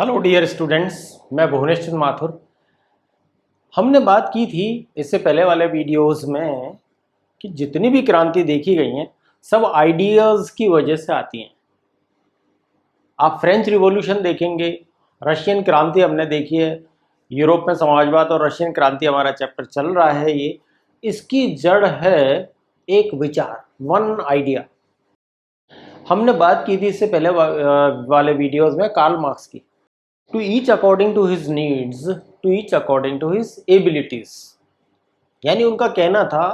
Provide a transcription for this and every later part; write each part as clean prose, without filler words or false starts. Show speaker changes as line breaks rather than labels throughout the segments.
Hello dear students, मैं भुवनेश चंद्र माथुर। हमने बात की थी इससे पहले वाले वीडियोस में कि जितनी भी क्रांति देखी गई हैं सब आइडियाज़ की वजह से आती हैं। आप फ्रेंच रिवॉल्यूशन देखेंगे, रशियन क्रांति हमने देखी है, यूरोप में समाजवाद और रशियन क्रांति हमारा चैप्टर चल रहा है। ये इसकी जड़ है एक विचार, वन आइडिया। हमने बात की थी इससे पहले वाले वीडियोस में कार्ल मार्क्स की। To each according to his needs, to each according to his abilities। यानी उनका कहना था,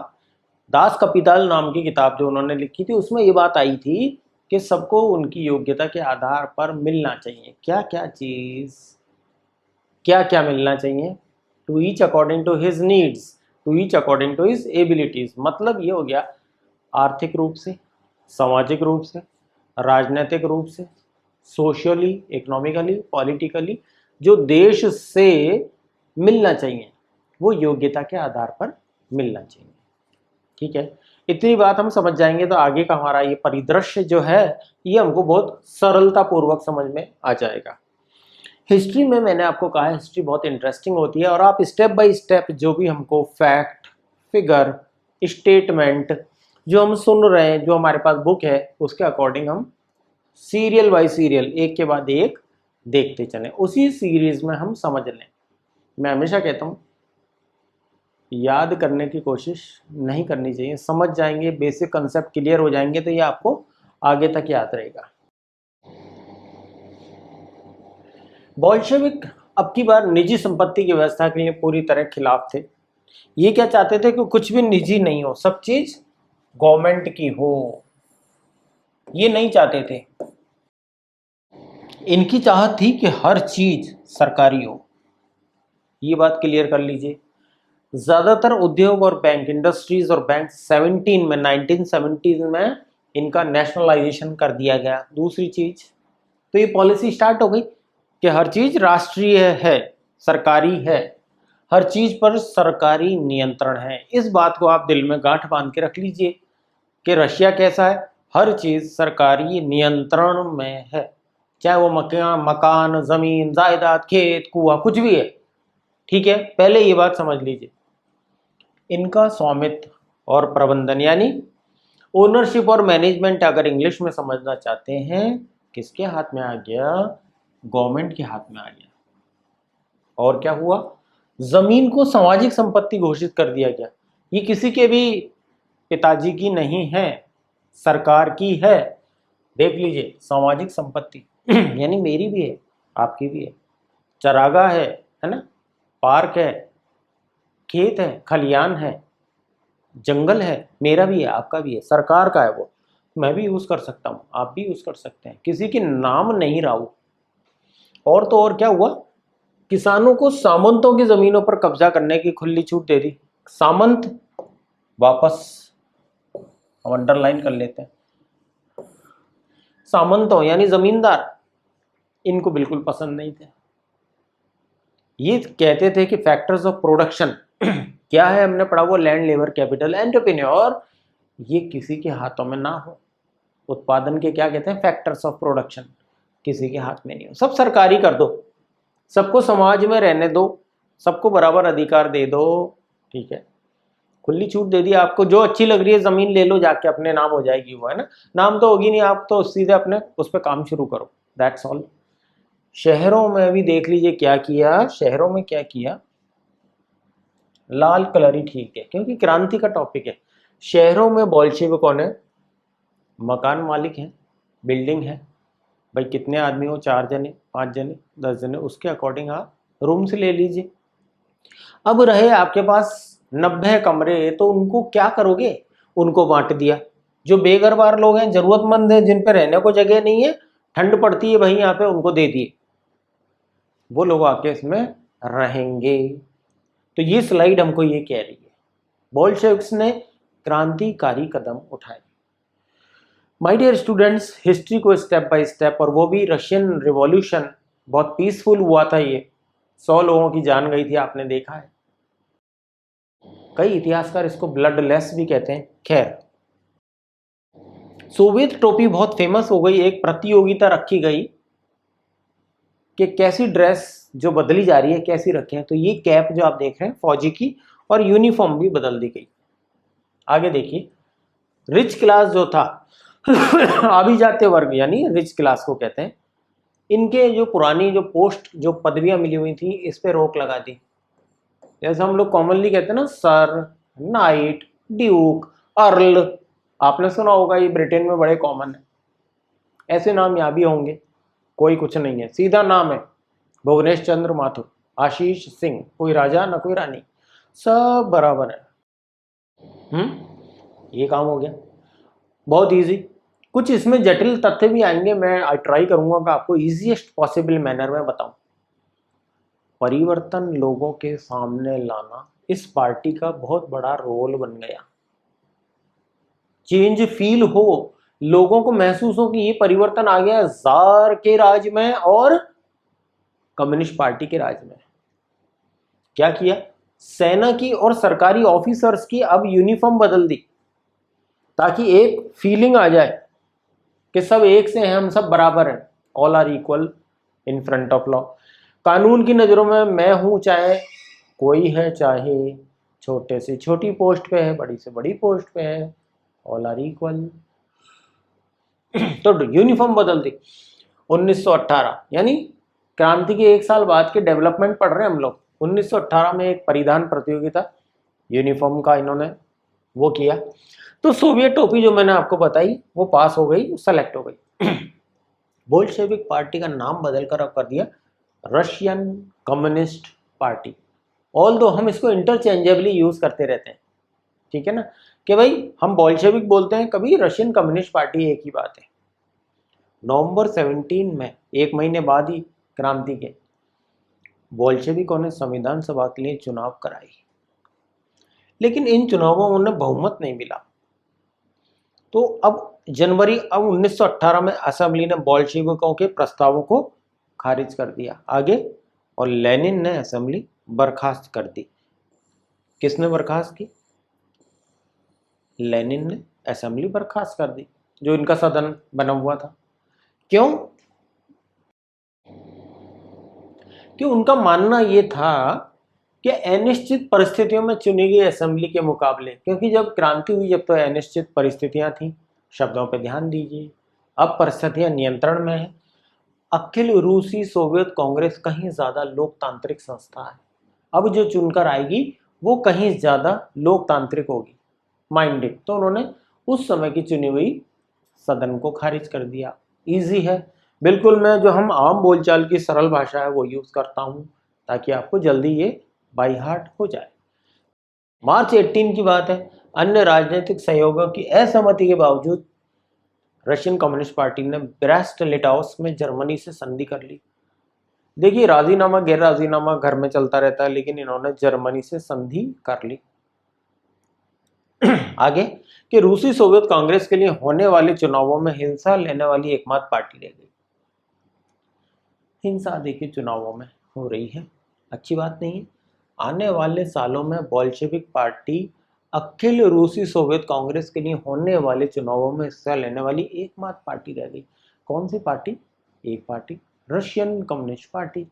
दास कपिताल नाम की किताब जो उन्होंने लिखी थी उसमें ये बात आई थी कि सबको उनकी योग्यता के आधार पर मिलना चाहिए। क्या क्या चीज़, क्या क्या मिलना चाहिए? To each according to his needs, to each according to his abilities. मतलब ये हो गया आर्थिक रूप से, सामाजिक रूप से, राजनीतिक रूप से, सोशली, इकोनॉमिकली, पॉलिटिकली जो देश से मिलना चाहिए वो योग्यता के आधार पर मिलना चाहिए। ठीक है, इतनी बात हम समझ जाएंगे तो आगे का हमारा ये परिदृश्य जो है ये हमको बहुत सरलता पूर्वक समझ में आ जाएगा। हिस्ट्री में मैंने आपको कहा हिस्ट्री बहुत इंटरेस्टिंग होती है और आप स्टेप बाय स्टेप जो भी हमको फैक्ट, फिगर, स्टेटमेंट जो हम सुन रहे हैं, जो हमारे पास बुक है उसके अकॉर्डिंग हम सीरियल बाय सीरियल एक के बाद एक देखते चलें, उसी सीरीज में हम समझ लें। मैं हमेशा कहता हूँ याद करने की कोशिश नहीं करनी चाहिए, समझ जाएंगे, बेसिक कंसेप्ट क्लियर हो जाएंगे तो ये आपको आगे तक याद रहेगा। बोल्शेविक अब की बार निजी संपत्ति की व्यवस्था के लिए पूरी तरह खिलाफ थे। ये क्या चाहते थे कि कुछ भी निजी नहीं हो, सब चीज गवर्नमेंट की हो, ये नहीं चाहते थे। इनकी चाहत थी कि हर चीज सरकारी हो। ये बात क्लियर कर लीजिए। ज्यादातर उद्योग और बैंक, इंडस्ट्रीज और बैंक 1970 में इनका नेशनलाइजेशन कर दिया गया। दूसरी चीज तो ये पॉलिसी स्टार्ट हो गई कि हर चीज राष्ट्रीय है, सरकारी है, हर चीज पर सरकारी नियंत्रण है। इस बात को आप दिल में गांठ बांध के रख लीजिए कि रशिया कैसा है, हर चीज सरकारी नियंत्रण में है, चाहे वो मकान, जमीन, जायदाद, खेत, कुआं, कुछ भी है। ठीक है, पहले ये बात समझ लीजिए। इनका स्वामित्व और प्रबंधन यानी ओनरशिप और मैनेजमेंट अगर इंग्लिश में समझना चाहते हैं किसके हाथ में आ गया? गवर्नमेंट के हाथ में आ गया। और क्या हुआ? जमीन को सामाजिक संपत्ति घोषित कर दिया गया। ये किसी के भी पिताजी की नहीं है, सरकार की है। देख लीजिए, सामाजिक संपत्ति यानी मेरी भी है, आपकी भी है। चरागाह है ना, पार्क है, खेत है, खलियान है, जंगल है, मेरा भी है, आपका भी है, सरकार का है वो। मैं भी यूज कर सकता हूँ, आप भी यूज कर सकते हैं, किसी के नाम नहीं रहा हो। और तो और क्या हुआ? किसानों को सामंतों की जमीनों पर कब्जा करने की खुली छूट दे दी। सामंत वापस हम अंडरलाइन कर लेते हैं। सामंतों यानी जमींदार, इनको बिल्कुल पसंद नहीं थे। ये कहते थे कि फैक्टर्स ऑफ प्रोडक्शन क्या है, हमने पढ़ा वो लैंड, लेबर, कैपिटल, एंटरप्रेन्योर, ये किसी के हाथों में ना हो। उत्पादन के क्या कहते हैं? फैक्टर्स ऑफ प्रोडक्शन, किसी के हाथ में नहीं हो, सब सरकारी कर दो, सबको समाज में रहने दो, सबको बराबर अधिकार दे दो। ठीक है, खुली छूट दे दी आपको, जो अच्छी लग रही है जमीन ले लो, जाके अपने नाम हो जाएगी वो, है ना। नाम तो होगी नहीं, आप तो सीधे अपने उस पर काम शुरू करो, दैट्स ऑल। शहरों में भी देख लीजिए क्या किया, शहरों में क्या किया, लाल कलर ही ठीक है क्योंकि क्रांति का टॉपिक है। शहरों में बोल्शेविकों ने मकान मालिक हैं, बिल्डिंग है, भाई कितने आदमी हो, 4 जने, 5 जने, 10 जने, उसके अकॉर्डिंग आप रूम से ले लीजिए। अब रहे आपके पास 90 कमरे, तो उनको क्या करोगे? उनको बांट दिया। जो बेघरबार लोग हैं, जरूरतमंद हैं, जिन पे रहने को जगह नहीं है, ठंड पड़ती है भाई यहाँ पे, उनको दे दिए, वो लोग आके इसमें रहेंगे। तो ये स्लाइड हमको ये कह रही है बोल्शेविक्स ने क्रांतिकारी कदम उठाए। माय डियर स्टूडेंट्स, हिस्ट्री को स्टेप बाय स्टेप, और वो भी रशियन रिवॉल्यूशन बहुत पीसफुल हुआ था, ये 100 लोगों की जान गई थी, आपने देखा है। कई इतिहासकार इसको ब्लडलेस भी कहते हैं। खैर, सोवियत टोपी बहुत फेमस हो गई, एक प्रतियोगिता रखी गई कि कैसी ड्रेस जो बदली जा रही है कैसी रखें। तो ये कैप जो आप देख रहे हैं फौजी की, और यूनिफॉर्म भी बदल दी गई। आगे देखिए, रिच क्लास जो था अभिजात्य वर्ग यानी रिच क्लास को कहते हैं, इनके जो पुरानी जो पोस्ट जो पदवियां मिली हुई थी इस पे रोक लगा दी। जैसे हम लोग कॉमनली कहते हैं ना, सर, नाइट, ड्यूक, अर्ल, आपने सुना होगा, ये ब्रिटेन में बड़े कॉमन है। ऐसे नाम यहाँ भी होंगे, कोई कुछ नहीं है, सीधा नाम है भुवनेश चंद्र माथुर, आशीष सिंह, कोई राजा न कोई रानी, सब बराबर है। ये काम हो गया, बहुत इजी। कुछ इसमें जटिल तथ्य भी आएंगे, मैं ट्राई करूंगा कि आपको इजीएस्ट पॉसिबल मैनर में बताऊं। परिवर्तन लोगों के सामने लाना इस पार्टी का बहुत बड़ा रोल बन गया। चेंज फील हो, लोगों को महसूस हो कि ये परिवर्तन आ गया जार के राज में और कम्युनिस्ट पार्टी के राज में। क्या किया, सेना की और सरकारी ऑफिसर्स की अब यूनिफॉर्म बदल दी, ताकि एक फीलिंग आ जाए कि सब एक से हैं, हम सब बराबर हैं, all are equal in front of law. कानून की नज़रों में मैं हूं, चाहे कोई है, चाहे छोटे से छोटी पोस्ट पे है, बड़ी से बड़ी पोस्ट पे है, ऑल आर इक्वल। तो यूनिफॉर्म बदल दी 1918, यानी क्रांति के एक साल बाद के डेवलपमेंट पढ़ रहे हैं हम लोग। 1918 में एक परिधान प्रतियोगिता यूनिफॉर्म का इन्होंने वो किया, तो सोवियत टोपी जो मैंने आपको बताई वो पास हो गई, सेलेक्ट हो गई। बोल्शेविक पार्टी का नाम बदलकर अब कर दिया रशियन कम्युनिस्ट पार्टी। ऑल दो हम इसको इंटरचेंजेबली यूज करते रहते हैं, ठीक है ना, कि भाई हम बोल्शेविक बोलते हैं, कभी रशियन कम्युनिस्ट पार्टी, एक ही बात है। नवंबर 17 में, एक महीने बाद ही क्रांति के, बोल्शेविकों ने संविधान सभा के लिए चुनाव कराई, लेकिन इन चुनावों में उन्हें बहुमत नहीं मिला। तो अब 1918 में असेंबली ने बोल्शेविकों के प्रस्तावों को खारिज कर दिया आगे, और लेनिन ने असेंबली बर्खास्त कर दी। किसने बर्खास्त की? लेनिन ने असेंबली बर्खास्त कर दी, जो इनका सदन बना हुआ था। क्यों? कि उनका मानना ये था कि अनिश्चित परिस्थितियों में चुनी गई असेंबली के मुकाबले, क्योंकि जब क्रांति हुई जब तो अनिश्चित परिस्थितियां थी, शब्दों पर ध्यान दीजिए, अब परिस्थितियां नियंत्रण में है। अखिल रूसी सोवियत कांग्रेस कहीं ज्यादा लोकतांत्रिक संस्था है, अब जो चुनकर आएगी वो कहीं ज्यादा लोकतांत्रिक होगी, माइंडेड। तो उन्होंने उस समय की चुनी हुई सदन को खारिज कर दिया। इजी है बिल्कुल, मैं जो हम आम बोलचाल की सरल भाषा है वो यूज करता हूं, ताकि आपको जल्दी ये बाई हार्ट हो जाए। मार्च 18 की बात है, अन्य राजनीतिक सहयोगों की असहमति के बावजूद रशियन कम्युनिस्ट पार्टी ने ब्रेस्ट लिटाउस में जर्मनी से संधि कर ली। देखिए, राजीनामा गैर राजीनामा घर में चलता रहता है, लेकिन इन्होंने जर्मनी से संधि कर ली। आगे कि रूसी सोवियत कांग्रेस के लिए होने वाले चुनावों में हिंसा लेने वाली एकमात्र पार्टी रह गई। हिंसा देखिए चुनावों में हो रही है, अच्छी बात नहीं है। आने वाले सालों में बोल्शेविक पार्टी अखिल रूसी सोवियत कांग्रेस के लिए होने वाले चुनावों में हिस्सा लेने वाली एकमात्र पार्टी रह गई। कौन सी पार्टी? एक party, Russian communist party.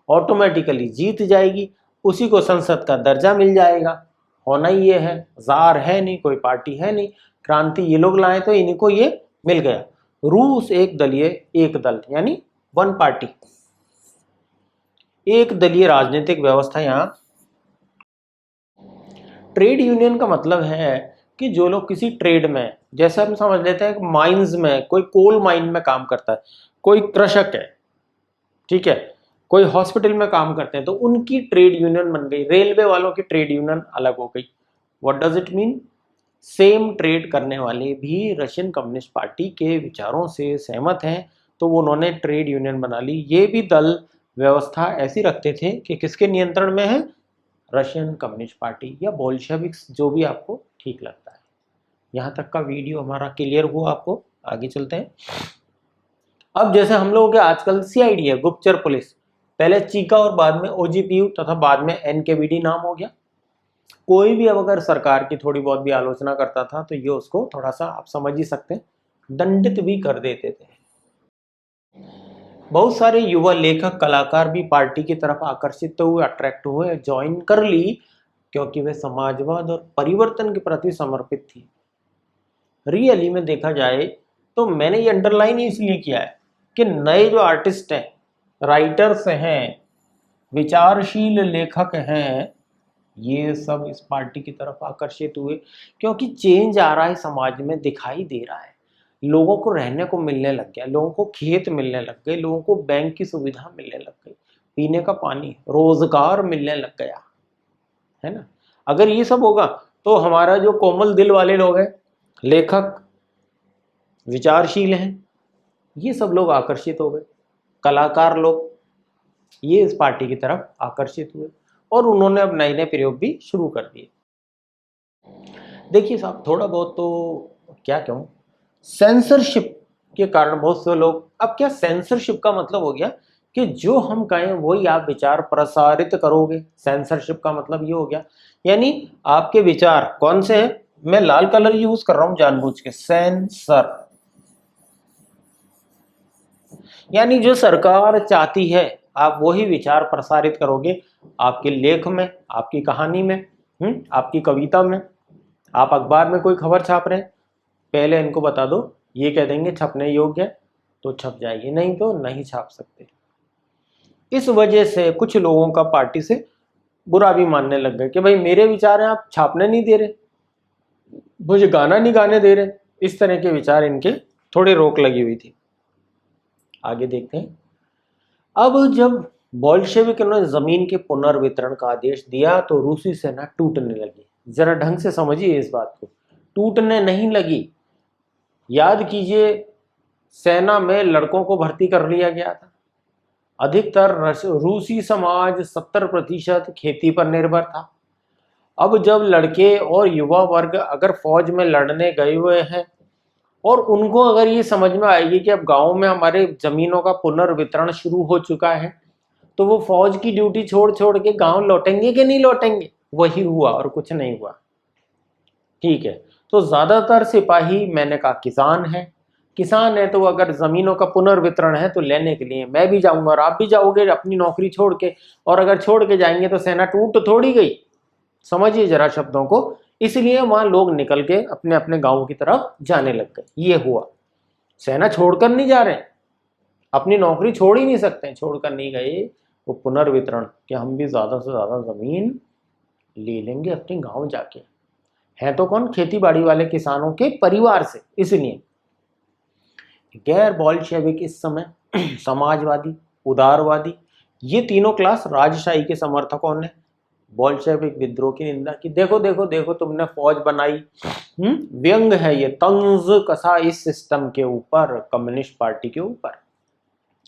Automatically जीत जाएगी, उसी को संसद का दर्जा मिल जाएगा। होना ही ये है, जार है नहीं, कोई पार्टी है नहीं, क्रांति ये लोग लाए तो इनको ये मिल गया। रूस एक दलीय एक दल, यानी वन पार्टी, एक दलीय राजनीतिक व्यवस्था। यहाँ ट्रेड यूनियन का मतलब है कि जो लोग किसी ट्रेड में, जैसे हम समझ लेते हैं माइंस में, कोई कोल माइन में काम करता है, कोई कृषक है, ठीक है, कोई हॉस्पिटल में काम करते हैं, तो उनकी ट्रेड यूनियन बन गई। रेलवे वालों की ट्रेड यूनियन अलग हो गई। What does it mean? Same trade करने वाले भी रशियन कम्युनिस्ट पार्टी के विचारों से सहमत हैं, तो वो उन्होंने ट्रेड यूनियन बना ली। ये भी दल व्यवस्था ऐसी रखते थे कि किसके नियंत्रण में है? रशियन कम्युनिस्ट पार्टी या बोल्शेविक्स, जो भी आपको ठीक लगता है। यहाँ तक का वीडियो हमारा क्लियर हुआ आपको, आगे चलते हैं। अब जैसे हम लोगों के आजकल सीआईडी है, गुप्तचर पुलिस, पहले चीका और बाद में ओजीपीयू तथा बाद में एनकेवीडी नाम हो गया। कोई भी अब अगर सरकार की थोड़ी बहुत भी आलोचना करता था तो ये उसको थोड़ा सा, आप समझ ही सकते हैं, दंडित भी कर देते थे। बहुत सारे युवा लेखक कलाकार भी पार्टी की तरफ आकर्षित हुए, अट्रैक्ट हुए, ज्वाइन कर ली, क्योंकि वे समाजवाद और परिवर्तन के प्रति समर्पित थी। रियली में देखा जाए तो मैंने ये अंडरलाइन इसलिए किया है कि नए जो आर्टिस्ट हैं, राइटर्स हैं, विचारशील लेखक हैं, ये सब इस पार्टी की तरफ आकर्षित हुए, क्योंकि चेंज आ रहा है समाज में, दिखाई दे रहा है। लोगों को रहने को मिलने लग गया, लोगों को खेत मिलने लग गए, लोगों को बैंक की सुविधा मिलने लग गई, पीने का पानी, रोजगार मिलने लग गया, है ना। अगर ये सब होगा तो हमारा जो कोमल दिल वाले लोग हैं, लेखक, विचारशील हैं, ये सब लोग आकर्षित हो गए, कलाकार लोग, ये इस पार्टी की तरफ आकर्षित हुए और उन्होंने अब नए नए प्रयोग भी शुरू कर दिए। देखिए साहब, थोड़ा बहुत तो क्या कहूँ, सेंसरशिप के कारण बहुत से लोग, अब क्या सेंसरशिप का मतलब हो गया कि जो हम कहें वही आप विचार प्रसारित करोगे। सेंसरशिप का मतलब ये हो गया, यानी आपके विचार कौन से हैं, मैं लाल कलर यूज कर रहा हूं जानबूझ के, सेंसर, यानी जो सरकार चाहती है आप वही विचार प्रसारित करोगे आपके लेख में, आपकी कहानी में, आपकी कविता में। आप अखबार में कोई खबर छाप रहे हैं, पहले इनको बता दो, ये कह देंगे छपने योग्य है तो छप जाएगी, नहीं तो नहीं छाप सकते। इस वजह से कुछ लोगों का पार्टी से बुरा भी मानने लग गए कि भाई मेरे विचार हैं, आप छापने नहीं दे रहे, मुझे गाना नहीं गाने दे रहे। इस तरह के विचार इनके थोड़ी रोक लगी हुई थी। आगे देखते हैं। अब जब बोल्शेविक ने जमीन के पुनर्वितरण का आदेश दिया तो रूसी सेना टूटने लगी। जरा ढंग से समझिए इस बात को, टूटने नहीं लगी। याद कीजिए, सेना में लड़कों को भर्ती कर लिया गया था। अधिकतर रूसी समाज 70% खेती पर निर्भर था। अब जब लड़के और युवा वर्ग अगर फौज में लड़ने गए हुए हैं और उनको अगर ये समझ में आएगी कि अब गांव में हमारे जमीनों का पुनर्वितरण शुरू हो चुका है, तो वो फौज की ड्यूटी छोड़ छोड़ के गांव लौटेंगे कि नहीं लौटेंगे। वही हुआ और कुछ नहीं हुआ। ठीक है, तो ज्यादातर सिपाही, मैंने कहा किसान है, किसान है तो अगर जमीनों का पुनर्वितरण है तो लेने के लिए मैं भी जाऊंगा और आप भी जाओगे अपनी नौकरी छोड़ के, और अगर छोड़ के जाएंगे तो सेना टूट तो थोड़ी गई। समझिए जरा शब्दों को। इसलिए वहां लोग निकल के अपने अपने गांव की तरफ जाने लग गए। ये हुआ, सेना छोड़कर नहीं जा रहे, अपनी नौकरी छोड़ ही नहीं सकते, छोड़कर नहीं गए। वो पुनर्वितरण कि हम भी ज्यादा से ज्यादा जमीन ले लेंगे अपने गांव जाके, है तो कौन, खेती बाड़ी वाले किसानों के परिवार से। इसलिए गैर बोल्शेविक इस समय समाजवादी, उदारवादी, ये तीनों क्लास राजशाही के समर्थकों ने बोल्शेविक विद्रोह की निंदा की। देखो देखो देखो, तुमने फौज बनाई, व्यंग है ये, तंज कसा इस सिस्टम के ऊपर, कम्युनिस्ट पार्टी के ऊपर,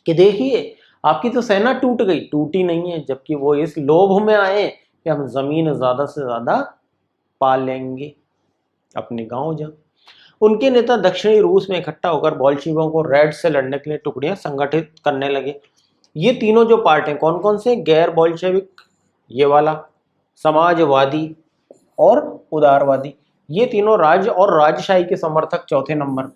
कि देखिए आपकी तो सेना टूट गई। टूटी नहीं है, जबकि वो इस लोभ में आए कि हम जमीन ज्यादा से ज्यादा पा लेंगे अपने गांव जा। उनके नेता दक्षिणी रूस में इकट्ठा होकर बोल्शेविकों को रेड से लड़ने के लिए टुकड़ियां संगठित करने लगे। ये तीनों जो पार्ट हैं कौन कौन से, गैर बोल्शेविक, ये वाला समाजवादी और उदारवादी, ये तीनों राज्य और राजशाही के समर्थक चौथे नंबर।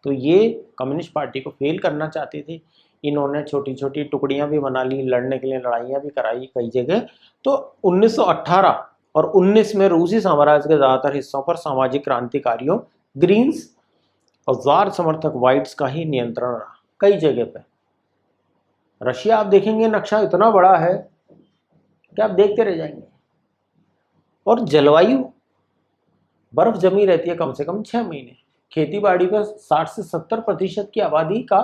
तो ये कम्युनिस्ट पार्टी को फेल करना चाहते थे। इन्होंने छोटी छोटी टुकड़ियां भी बना ली, लड़ने के लिए लड़ाइयां भी कराई कई जगह। तो 1918 और 19 में रूसी साम्राज्य के ज्यादातर हिस्सों पर सामाजिक क्रांतिकारियों, ग्रीन्स और जार समर्थक व्हाइट्स का ही नियंत्रण रहा कई जगह पे। रशिया आप देखेंगे नक्शा इतना बड़ा है कि आप देखते रह जाएंगे। और जलवायु, बर्फ जमी रहती है कम से कम 6 महीने। खेती बाड़ी पर 60 से 70% की आबादी का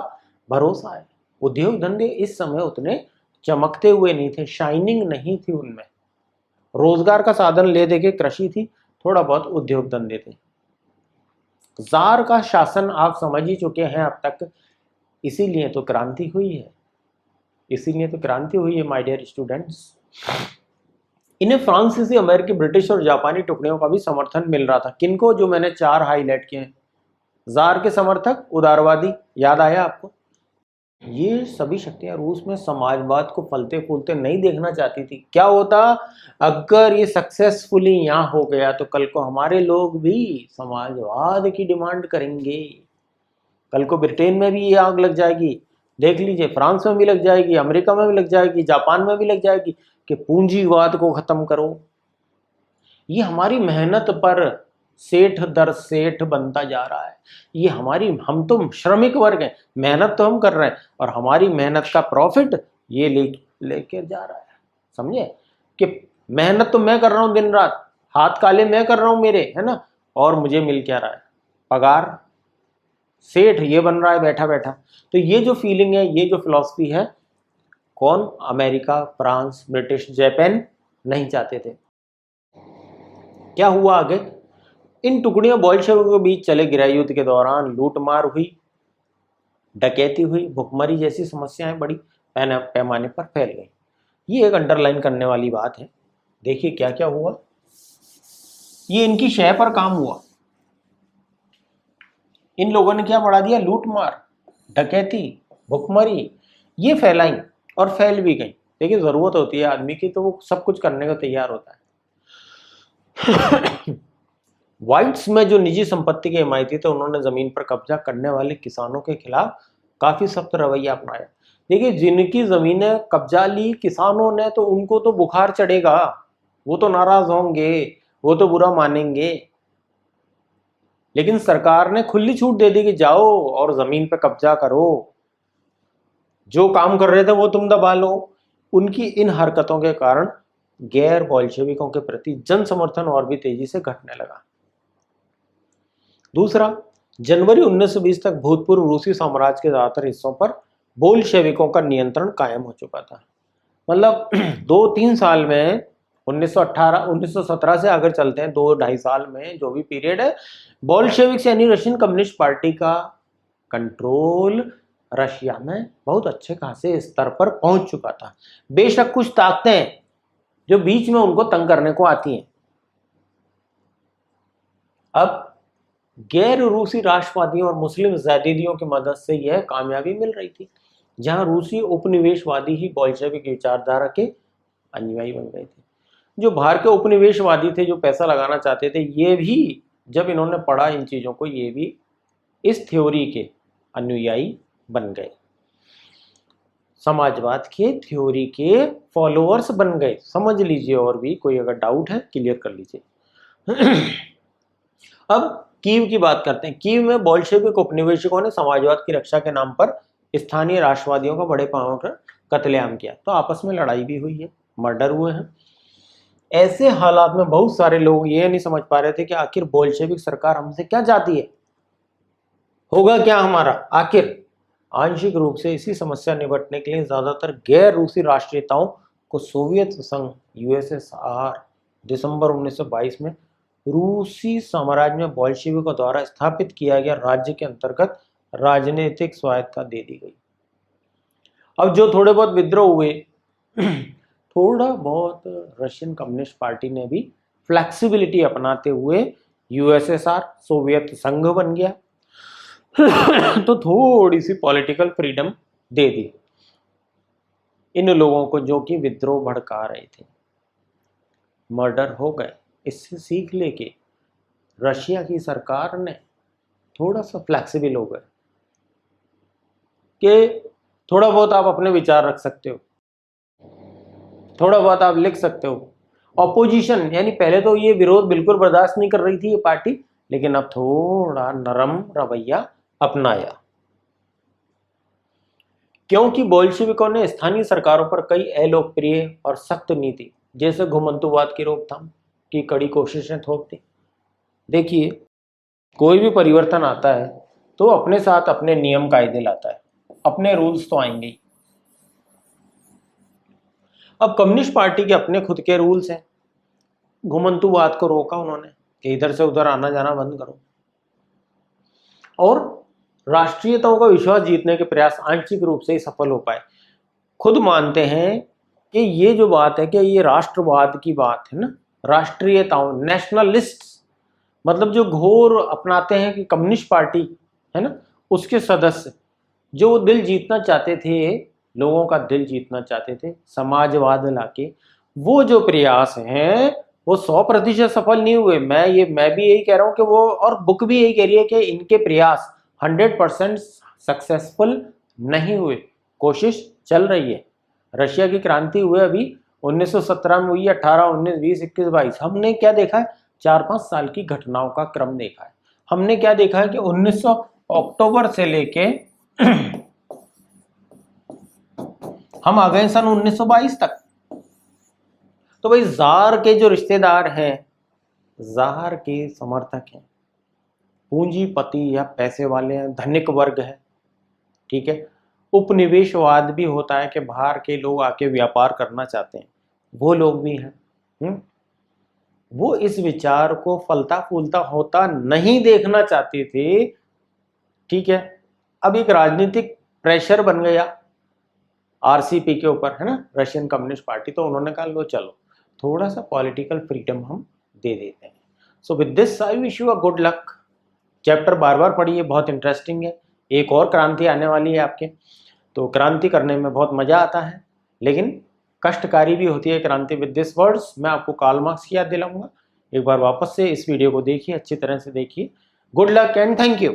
भरोसा है। उद्योग धंधे इस समय उतने चमकते हुए नहीं थे, शाइनिंग नहीं थी उनमें। रोजगार का साधन ले दे के कृषि थी, थोड़ा बहुत उद्योग धंधे थे। जार का शासन आप समझ ही चुके हैं अब तक, इसीलिए तो क्रांति हुई है, इसीलिए तो क्रांति हुई है माय डियर स्टूडेंट्स। इन्हें फ्रांसीसी, अमेरिकी, ब्रिटिश और जापानी टुकड़ियों का भी समर्थन मिल रहा था। किनको, जो मैंने 4 हाईलाइट किए हैं, जार के समर्थक, उदारवादी, याद आया आपको। ये सभी शक्तियां रूस में समाजवाद को फलते फूलते नहीं देखना चाहती थी। क्या होता अगर ये सक्सेसफुली यहाँ हो गया तो कल को हमारे लोग भी समाजवाद की डिमांड करेंगे, कल को ब्रिटेन में भी ये आग लग जाएगी, देख लीजिए, फ्रांस में भी लग जाएगी, अमेरिका में भी लग जाएगी, जापान में भी लग जाएगी कि पूंजीवाद को खत्म करो। ये हमारी मेहनत पर सेठ दर सेठ बनता जा रहा है। ये हम तो श्रमिक वर्ग हैं, मेहनत तो हम कर रहे हैं और हमारी मेहनत का प्रॉफिट ये लेकर जा रहा है। समझे कि मेहनत तो मैं कर रहा हूं दिन रात, हाथ काले मैं कर रहा हूं मेरे, है ना, और मुझे मिल क्या रहा है, पगार। सेठ ये बन रहा है बैठा बैठा। तो ये जो फीलिंग है, ये जो फिलॉसफी है, कौन, अमेरिका, फ्रांस, ब्रिटिश, जापान नहीं चाहते थे। क्या हुआ आगे, इन टुकड़ियों बोल्शेविकों के बीच चले गृह युद्ध के दौरान लूटमार हुई, डकैती हुई, भुखमरी जैसी समस्याएं बड़ी पैमाने पर फैल गई। ये एक अंडरलाइन करने वाली बात है। देखिए क्या क्या हुआ, ये इनकी शय पर काम हुआ। इन लोगों ने क्या बढ़ा दिया, लूटमार, डकैती, भुखमरी, ये फैलाई और फैल भी गई। देखिए जरूरत होती है आदमी की तो वो सब कुछ करने को तैयार होता है। व्हाइट्स में जो निजी संपत्ति के हिमायती थे, उन्होंने जमीन पर कब्जा करने वाले किसानों के खिलाफ काफी सख्त रवैया अपनाया। देखिए जिनकी जमीनें कब्जा ली किसानों ने, तो उनको तो बुखार चढ़ेगा, वो तो नाराज होंगे, वो तो बुरा मानेंगे। लेकिन सरकार ने खुली छूट दे दी कि जाओ और जमीन पे कब्जा करो, जो काम कर रहे थे वो तुम दबा लो। उनकी इन हरकतों के कारण गैर बोल्शेविकों के प्रति जन समर्थन और भी तेजी से घटने लगा। दूसरा, जनवरी 1920 तक भूतपूर्व रूसी साम्राज्य के ज्यादातर हिस्सों पर बोल्शेविकों का नियंत्रण कायम हो चुका था। मतलब 2-3 साल में 1917 से अगर चलते हैं, 2-2.5 साल में जो भी पीरियड है, बोल्शेविक्स यानी रशियन कम्युनिस्ट पार्टी का कंट्रोल रशिया में बहुत अच्छे खासे स्तर पर पहुंच चुका था। बेशक कुछ ताकतें जो बीच में उनको तंग करने को आती हैं। अब गैर रूसी राष्ट्रवादियों और मुस्लिम ज़ैदीदियों की मदद से यह कामयाबी मिल रही थी, जहां रूसी उपनिवेशवादी ही बोल्शेविक विचारधारा के अनुयायी बन गए थे। जो बाहर के उपनिवेशवादी थे, जो पैसा लगाना चाहते थे, ये भी जब इन्होंने पढ़ा इन चीज़ों को, ये भी इस थ्योरी के अनुयायी बन गए, समाजवाद के थ्योरी के फॉलोअर्स बन गए। समझ लीजिए, और भी कोई अगर डाउट है क्लियर कर लीजिए। अब कीव की बात करते हैं। कीव में बोल्शेविक उपनिवेशकों ने समाजवाद की रक्षा के नाम पर स्थानीय राष्ट्रवादियों का बड़े पैमाने पर कत्लेआम किया, तो आपस में लड़ाई भी हुई है, मर्डर हुए हैं। ऐसे हालात में बहुत सारे लोग ये नहीं समझ पा रहे थे कि आखिर बोल्शेविक सरकार हमसे क्या चाहती है, होगा क्या हमारा आखिर। आंशिक रूप से इसी समस्या निपटने के लिए ज्यादातर गैर रूसी राष्ट्रीयताओं को सोवियत संघ यूएसएसआर दिसंबर 1922 में रूसी साम्राज्य में बोल्शेविकों द्वारा स्थापित किया गया राज्य के अंतर्गत राजनीतिक स्वायत्तता दे दी गई। अब जो थोड़े बहुत विद्रोह हुए, थोड़ा बहुत रशियन कम्युनिस्ट पार्टी ने भी फ्लेक्सिबिलिटी अपनाते हुए यूएसएसआर सोवियत संघ बन गया, तो थोड़ी सी पॉलिटिकल फ्रीडम दे दी इन लोगों को जो कि विद्रोह भड़का रहे थे। मर्डर हो गए। इससे सीख लेके रशिया की सरकार ने थोड़ा सा फ्लेक्सिबल हो गए कि थोड़ा बहुत आप अपने विचार रख सकते हो, थोड़ा बहुत आप लिख सकते हो। ऑपोजिशन यानी पहले तो ये विरोध बिल्कुल बर्दाश्त नहीं कर रही थी ये पार्टी, लेकिन अब थोड़ा नरम रवैया अपनाया, क्योंकि बोल्शेविकों ने स्थानीय सरकारों पर कई अलोकप्रिय और सख्त नीति जैसे घुमंतुवाद की रोकथाम की कड़ी कोशिशें थोप दी। देखिए कोई भी परिवर्तन आता है तो अपने साथ अपने नियम कायदे लाता है, अपने रूल्स तो आएंगे ही। अब कम्युनिस्ट पार्टी के अपने खुद के रूल्स हैं। घुमंतुवाद को रोका उन्होंने कि इधर से उधर आना जाना बंद करो, और राष्ट्रीयताओं का विश्वास जीतने के प्रयास आंशिक रूप से ही सफल हो पाए। खुद मानते हैं कि ये जो बात है कि ये राष्ट्रवाद की बात है ना, राष्ट्रीयताओं, नेशनलिस्ट, मतलब जो घोर अपनाते हैं कि कम्युनिस्ट पार्टी है ना, उसके सदस्य जो दिल जीतना चाहते थे, लोगों का दिल जीतना चाहते थे समाजवाद लाके, वो जो प्रयास हैं वो 100% सफल नहीं हुए। मैं भी यही कह रहा हूं कि वो, और बुक भी यही कह रही है कि इनके प्रयास 100% सक्सेसफुल नहीं हुए। कोशिश चल रही है। रशिया की क्रांति हुए अभी 1917 में हुई, 18, 19, 20, 21, 22। हमने क्या देखा है? 4-5 साल की घटनाओं का क्रम देखा है। हमने क्या देखा है कि 1900 अक्टूबर से लेके हम आ गए सन 1922 तक। तो भाई जार के जो रिश्तेदार हैं, जार के समर्थक हैं, पूंजीपति या पैसे वाले हैं, धनिक वर्ग है, ठीक है। उपनिवेशवाद भी होता है कि बाहर के लोग आके व्यापार करना चाहते हैं, वो लोग भी हैं। वो इस विचार को फलता फूलता होता नहीं देखना चाहते थे, ठीक है। अब एक राजनीतिक प्रेशर बन गया आरसीपी के ऊपर, है ना, रशियन कम्युनिस्ट पार्टी। तो उन्होंने कहा लो चलो थोड़ा सा पॉलिटिकल फ्रीडम हम दे देते हैं। So with this I wish you a good luck. Chapter बार बार पढ़िए, बहुत इंटरेस्टिंग है। एक और क्रांति आने वाली है आपके, तो क्रांति करने में बहुत मजा आता है, लेकिन कष्टकारी भी होती है क्रांति। विद दिस वर्ड्स मैं आपको कार्ल मार्क्स की याद दिलाऊंगा। एक बार वापस से इस वीडियो को देखिए, अच्छी तरह से देखिए। Good luck and thank you.